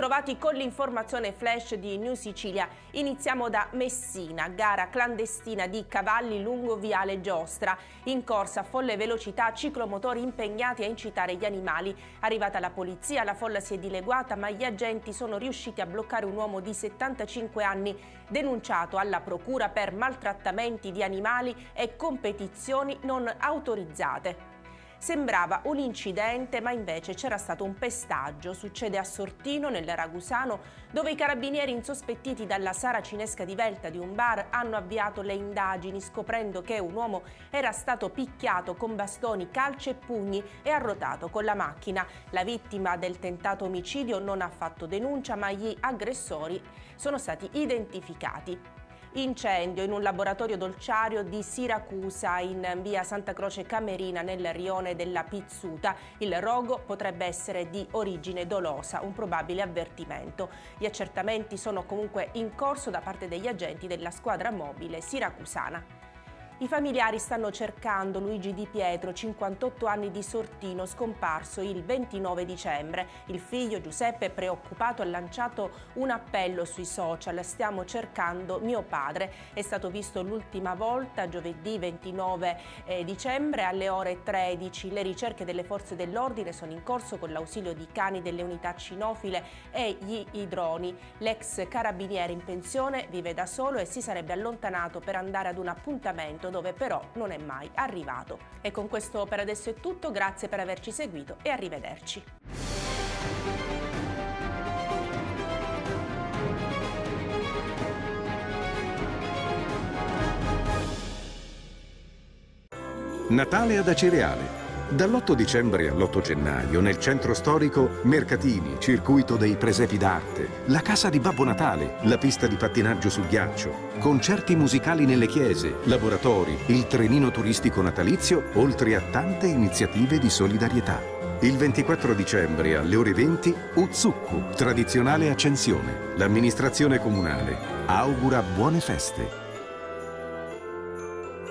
ritrovati con l'informazione flash di New Sicilia. Iniziamo da Messina, gara clandestina di cavalli lungo viale Giostra. In corsa a folle velocità, ciclomotori impegnati a incitare gli animali. Arrivata la polizia, la folla si è dileguata, ma gli agenti sono riusciti a bloccare un uomo di 75 anni denunciato alla procura per maltrattamenti di animali e competizioni non autorizzate. Sembrava un incidente, ma invece c'era stato un pestaggio. Succede a Sortino, nel Ragusano, dove i carabinieri, insospettiti dalla saracinesca divelta di un bar, hanno avviato le indagini, scoprendo che un uomo era stato picchiato con bastoni, calci e pugni e arrotato con la macchina. La vittima del tentato omicidio non ha fatto denuncia, ma gli aggressori sono stati identificati. Incendio in un laboratorio dolciario di Siracusa, in via Santa Croce Camerina, nel rione della Pizzuta. Il rogo potrebbe essere di origine dolosa, un probabile avvertimento. Gli accertamenti sono comunque in corso da parte degli agenti della squadra mobile siracusana. I familiari stanno cercando Luigi Di Pietro, 58 anni di Sortino, scomparso il 29 dicembre. Il figlio Giuseppe, preoccupato, ha lanciato un appello sui social: stiamo cercando mio padre. È stato visto l'ultima volta giovedì 29 dicembre alle ore 13. Le ricerche delle forze dell'ordine sono in corso con l'ausilio di cani delle unità cinofile e gli idroni. L'ex carabiniere in pensione vive da solo e si sarebbe allontanato per andare ad un appuntamento dove però non è mai arrivato. E con questo per adesso è tutto, grazie per averci seguito e arrivederci. Natale ad Acireale. Dall'8 dicembre all'8 gennaio, nel centro storico, mercatini, circuito dei presepi d'arte, la casa di Babbo Natale, la pista di pattinaggio su ghiaccio, concerti musicali nelle chiese, laboratori, il trenino turistico natalizio, oltre a tante iniziative di solidarietà. Il 24 dicembre alle ore 20, Uzzukku, tradizionale accensione. L'amministrazione comunale augura buone feste.